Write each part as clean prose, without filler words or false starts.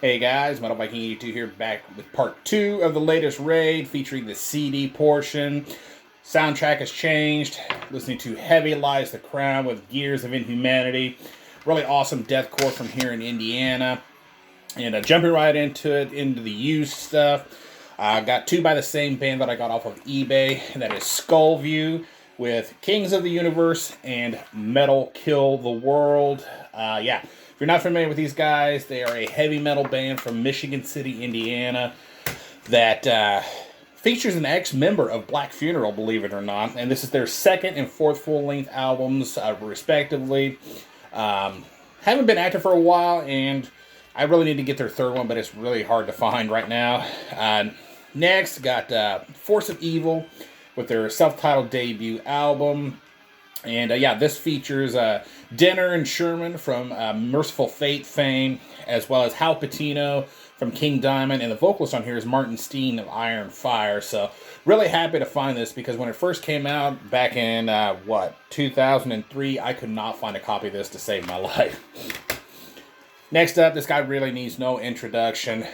Hey guys, Metal Viking 82 here, back with part 2 of the latest raid featuring the CD portion. Soundtrack has changed, listening to Heavy Lies the Crown with Gears of Inhumanity. Really awesome deathcore from here in Indiana. And jumping right into it, into the used stuff. I got two by the same band that I got off of eBay, and that is Skullview with Kings of the Universe and Metal Kill the World. If you're not familiar with these guys, they are a heavy metal band from Michigan City, Indiana, that features an ex-member of Black Funeral, believe it or not. And this is their second and fourth full-length albums, respectively. Haven't been active for a while, and I really need to get their third one, but it's really hard to find right now. Next, got Force of Evil with their self-titled debut album. And this features Denner and Sherman from Merciful Fate fame, as well as Hal Patino from King Diamond, and the vocalist on here is Martin Steen of Iron Fire. So really happy to find this, because when it first came out back in 2003, I could not find a copy of this to save my life. Next up, this guy really needs no introduction.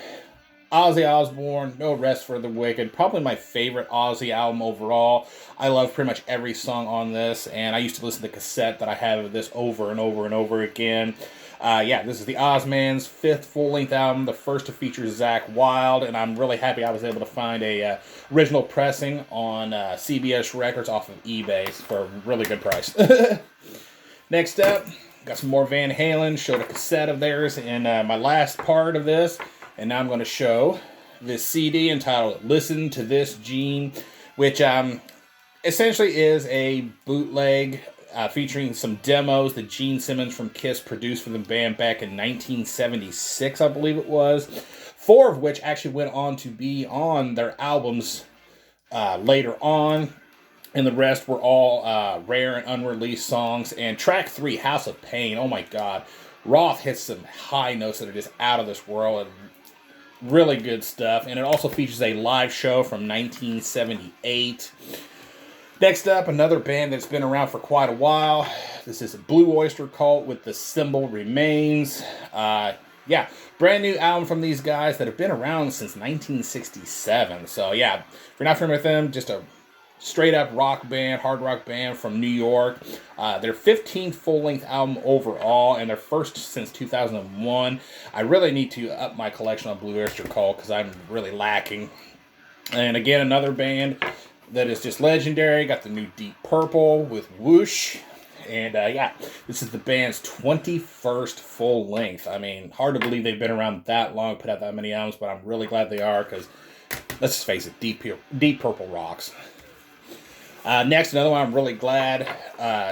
Ozzy Osbourne, No Rest for the Wicked. Probably my favorite Ozzy album overall. I love pretty much every song on this, and I used to listen to the cassette that I have of this over and over and over again. This is the Ozman's fifth full-length album, the first to feature Zakk Wylde, and I'm really happy I was able to find a original pressing on CBS Records off of eBay for a really good price. Next up, got some more Van Halen. Showed a cassette of theirs in my last part of this. And now I'm going to show this CD entitled Listen to This, Gene, which essentially is a bootleg featuring some demos that Gene Simmons from Kiss produced for the band back in 1976, I believe it was. 4 of which actually went on to be on their albums later on. And the rest were all rare and unreleased songs. And track 3, House of Pain, oh my god. Roth hits some high notes that are just out of this world. Really good stuff. And it also features a live show from 1978. Next up, another band that's been around for quite a while. This is Blue Oyster Cult with The Symbol Remains. Brand new album from these guys that have been around since 1967. So if you're not familiar with them, just a straight up rock band, hard rock band from New York. Their 15th full-length album overall, and their first since 2001. I really need to up my collection on Blue Oyster Cult, because I'm really lacking. And again, another band that is just legendary. Got the new Deep Purple with Whoosh. And this is the band's 21st full length. I mean, hard to believe they've been around that long, put out that many albums, but I'm really glad they are, because let's just face it, Deep Purple rocks. Next, another one I'm really glad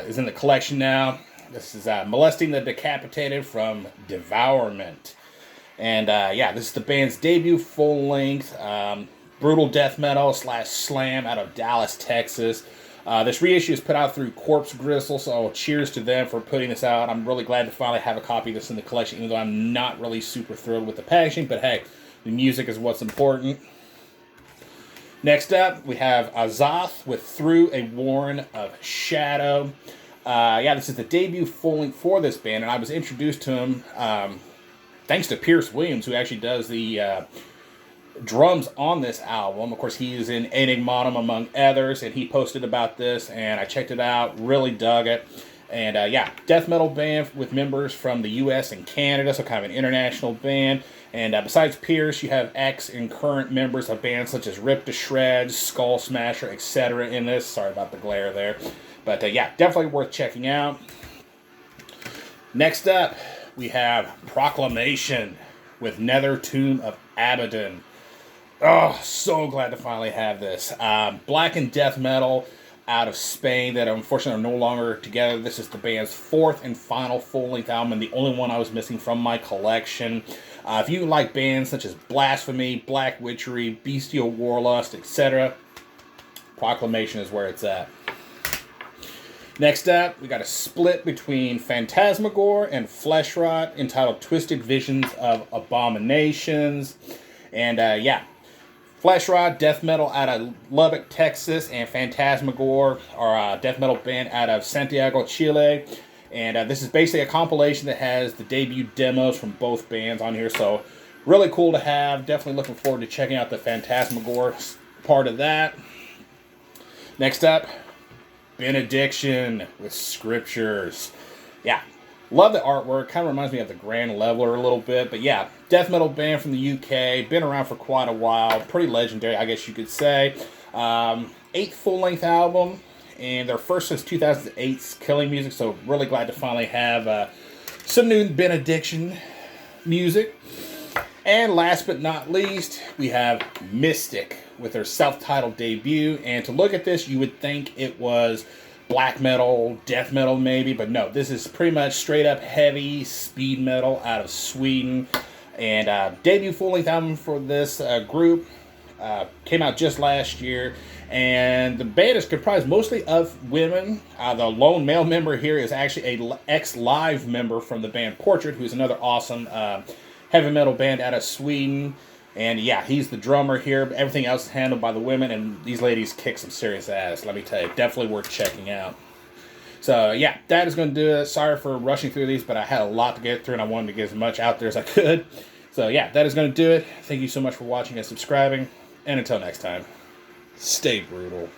is in the collection now. This is Molesting the Decapitated from Devourment. And this is the band's debut full-length brutal death metal / slam out of Dallas, Texas. This reissue is put out through Corpse Gristle, so cheers to them for putting this out. I'm really glad to finally have a copy of this in the collection, even though I'm not really super thrilled with the packaging. But hey, the music is what's important. Next up, we have Azath with Through a Warren of Shadow. This is the debut full-length for this band, and I was introduced to him thanks to Pierce Williams, who actually does the drums on this album. Of course, he is in Enigmatum, among others, and he posted about this, and I checked it out, really dug it. And death metal band with members from the U.S. and Canada, so kind of an international band. And besides Pierce, you have ex and current members of bands such as Rip to Shreds, Skull Smasher, etc. in this. Sorry about the glare there. But definitely worth checking out. Next up, we have Proclamation with Nether Tomb of Abaddon. Oh, so glad to finally have this. Black and death metal out of Spain that unfortunately are no longer together. This is the band's 4th and final full-length album, and the only one I was missing from my collection. If you like bands such as Blasphemy, Black Witchery, Bestial Warlust, etc., Proclamation is where it's at. Next up, we got a split between Phantasmagor and Fleshrod entitled Twisted Visions of Abominations. And Fleshrod, death metal out of Lubbock, Texas, and Phantasmagor are a death metal band out of Santiago, Chile. And this is basically a compilation that has the debut demos from both bands on here. So really cool to have. Definitely looking forward to checking out the Phantasmagor part of that. Next up, Benediction with scriptures. Yeah, love the artwork. Kind of reminds me of the Grand Leveler a little bit. But yeah, death metal band from the UK. Been around for quite a while. Pretty legendary, I guess you could say. 8th full-length album. And their first since 2008's Killing Music. So really glad to finally have some new Benediction music. And last but not least, we have Mystic with their self-titled debut. And to look at this, you would think it was black metal, death metal maybe, but no, this is pretty much straight up heavy speed metal out of Sweden. And debut full-length album for this group came out just last year. And the band is comprised mostly of women. The lone male member here is actually a ex-Live member from the band Portrait, who's another awesome heavy metal band out of Sweden. And yeah, he's the drummer here. But everything else is handled by the women, and these ladies kick some serious ass, let me tell you. Definitely worth checking out. So yeah, that is going to do it. Sorry for rushing through these, but I had a lot to get through, and I wanted to get as much out there as I could. So yeah, that is going to do it. Thank you so much for watching and subscribing. And until next time, stay brutal.